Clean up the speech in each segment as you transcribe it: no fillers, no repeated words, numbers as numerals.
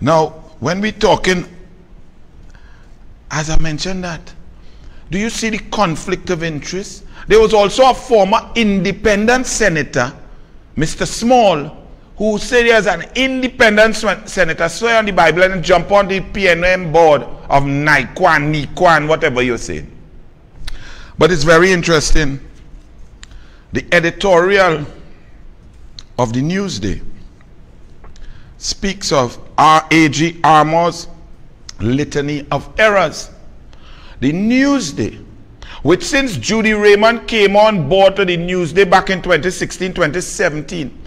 Now, when we're talking, as I mentioned that, do you see the conflict of interest? There was also a former independent senator, Mr. Small, who said he was an independent senator, swear on the Bible and jump on the PNM board of Nikwan, whatever you're saying. But it's very interesting. The editorial of the Newsday speaks of R.A.G. Armour's litany of errors. The Newsday, which since Judy Raymond came on board to the Newsday back in 2016, 2017,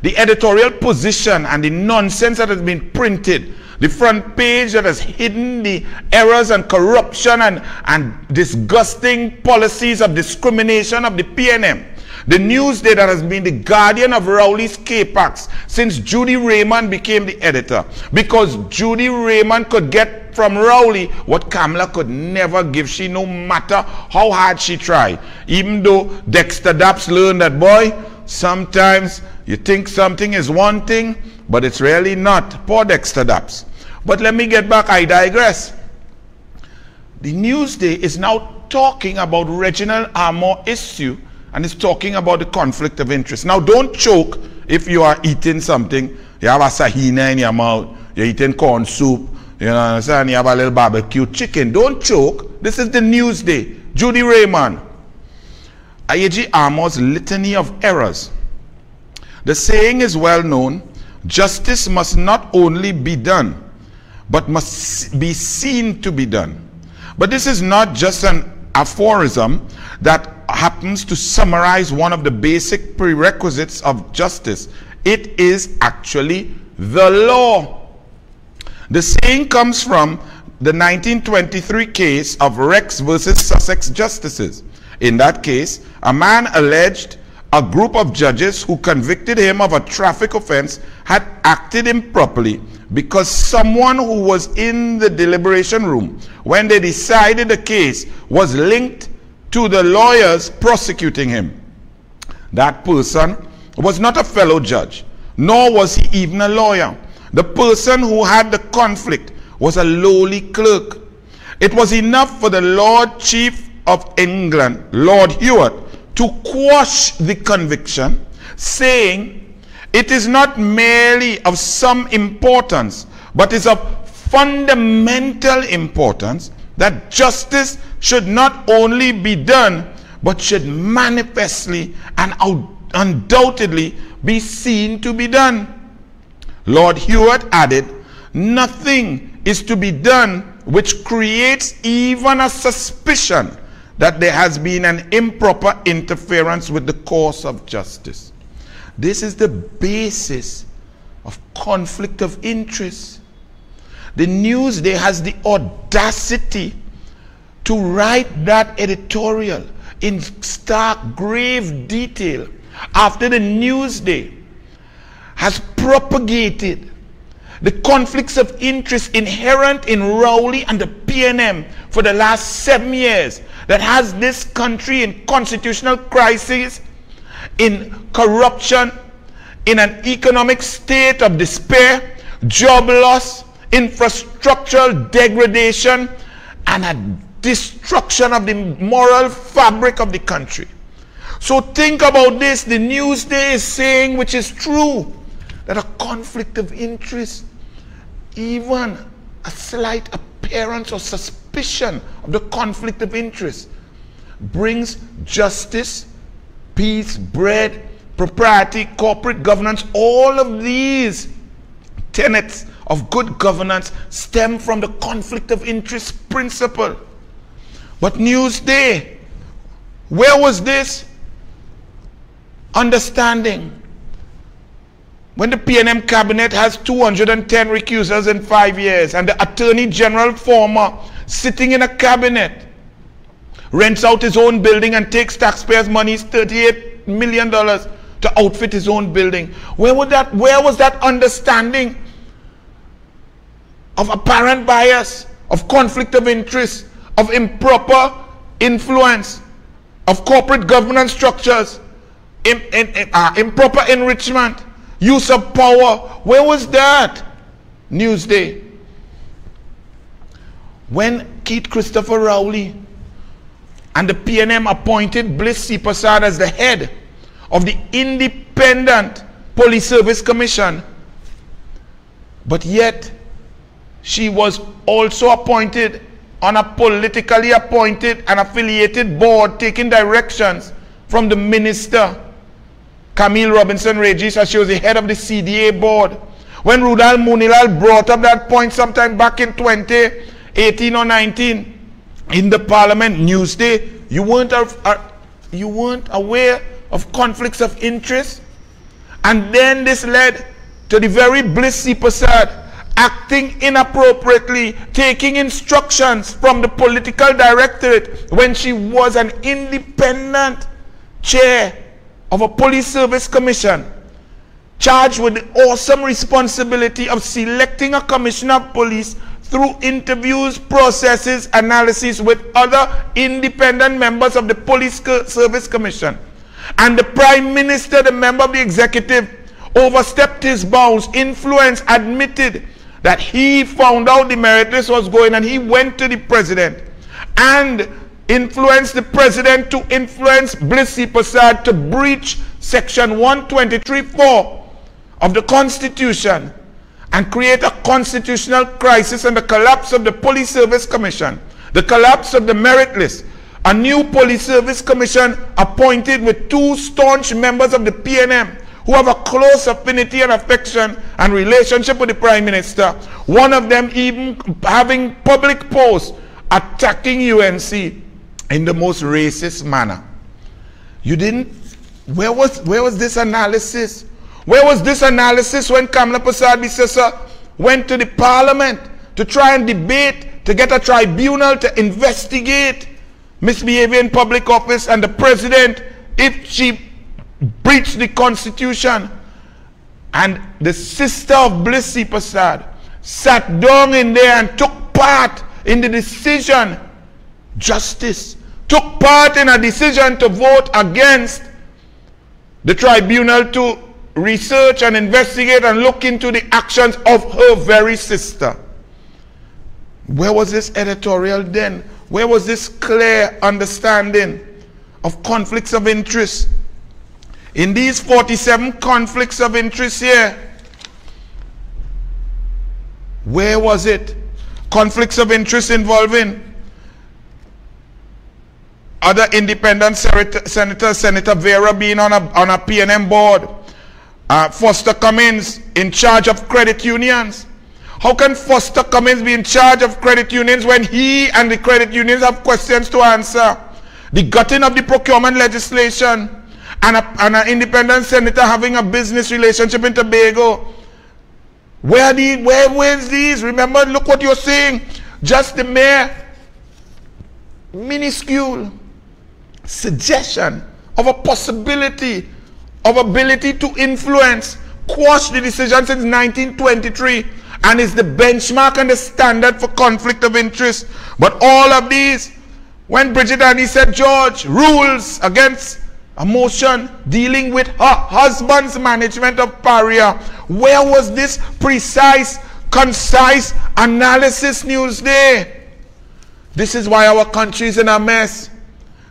the editorial position and the nonsense that has been printed, the front page that has hidden the errors and corruption and disgusting policies of discrimination of the PNM, the Newsday that has been the guardian of Rowley's K-Pax since Judy Raymond became the editor, because Judy Raymond could get from Rowley what Kamala could never give she, no matter how hard she tried. Even though Dexter Daps learned that, boy, sometimes you think something is one thing, but it's really not. Poor Dexter Daps. But let me get back, I digress. The Newsday is now talking about Reginald Armour issue, and it's talking about the conflict of interest. Now, don't choke if you are eating something. You have a sahina in your mouth, you're eating corn soup, you know, and you have a little barbecue chicken. Don't choke. This is the Newsday. Judy Raymond. R.A.G. Armour's litany of errors. The saying is well known, justice must not only be done, but must be seen to be done. But this is not just an aphorism that happens to summarize one of the basic prerequisites of justice. It is actually the law. The saying comes from the 1923 case of Rex versus Sussex Justices. In that case, a man alleged a group of judges who convicted him of a traffic offense had acted improperly because someone who was in the deliberation room when they decided the case was linked to the lawyers prosecuting him. That person was not a fellow judge, nor was he even a lawyer. The person who had the conflict was a lowly clerk. It was enough for the Lord Chief of England, Lord Hewitt, to quash the conviction, saying, it is not merely of some importance, but is of fundamental importance that justice should not only be done, but should manifestly and undoubtedly be seen to be done. Lord Hewitt added, nothing is to be done which creates even a suspicion that there has been an improper interference with the course of justice. This is the basis of conflict of interest. The Newsday has the audacity to write that editorial in stark, grave detail after the Newsday has propagated the conflicts of interest inherent in Rowley and the PNM for the last 7 years, that has this country in constitutional crisis, in corruption, in an economic state of despair, job loss, infrastructural degradation, and a destruction of the moral fabric of the country. So think about this. The Newsday is saying, which is true, that a conflict of interest, even a slight appearance or suspicion of the conflict of interest, brings justice, peace, bread, propriety, corporate governance. All of these tenets of good governance stem from the conflict of interest principle. But Newsday, where was this understanding when the PNM cabinet has 210 recusals in 5 years, and the Attorney General former sitting in a cabinet rents out his own building and takes taxpayers' money, $38 million to outfit his own building? Where was that understanding of apparent bias, of conflict of interest, of improper influence, of corporate governance structures, improper enrichment, use of power? Where was that? Newsday. When Keith Christopher Rowley and the PNM appointed Bliss C. Prasad as the head of the Independent Police Service Commission, but yet she was also appointed on a politically appointed and affiliated board, taking directions from the minister, Camille Robinson Regis, as she was the head of the CDA board. When Rudal Munilal brought up that point sometime back in 2018 or 19 in the Parliament Newsday, you weren't aware of conflicts of interest. And then this led to the very Bliss C. Prasad acting inappropriately, taking instructions from the political directorate when she was an independent chair of a police service commission, charged with the awesome responsibility of selecting a commissioner of police through interviews, processes, analysis with other independent members of the Police Service Commission. And the Prime Minister, the member of the executive, overstepped his bounds, influenced, admitted that he found out the merit list was going, and he went to the president and influenced the president to influence Bliss C. Prasad to breach section 123(4) of the Constitution and create a constitutional crisis and the collapse of the Police Service Commission, the collapse of the merit list. A new Police Service Commission appointed with 2 staunch members of the PNM who have a close affinity and affection and relationship with the Prime Minister. One of them even having public posts attacking UNC in the most racist manner. You didn't, where was this analysis? Where was this analysis when Kamla Prasad, the sister, went to the Parliament to try and debate, to get a tribunal to investigate misbehavior in public office, and the president, if she breached the Constitution? And the sister of Bliss C. Prasad sat down in there and took part in the decision, justice, took part in a decision to vote against the tribunal to research and investigate and look into the actions of her very sister. Where was this editorial then? Where was this clear understanding of conflicts of interest? In these 47 conflicts of interest here, where was it? Conflicts of interest involving other independent senators, Senator Vera being on a PNM board, Foster Cummins in charge of credit unions. How can Foster Cummins be in charge of credit unions when he and the credit unions have questions to answer? The gutting of the procurement legislation, and an independent senator having a business relationship in Tobago. Where is these? Remember, look what you're saying. Just the mere minuscule suggestion of a possibility of ability to influence, quash the decision since 1923, and is the benchmark and the standard for conflict of interest. But all of these, when Bridget Annie said George rules against a motion dealing with her husband's management of Paria, where was this precise, concise analysis Newsday? This is why our country is in a mess,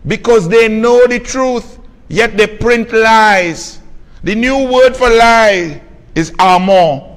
because they know the truth, yet they print lies. The new word for lie is armor.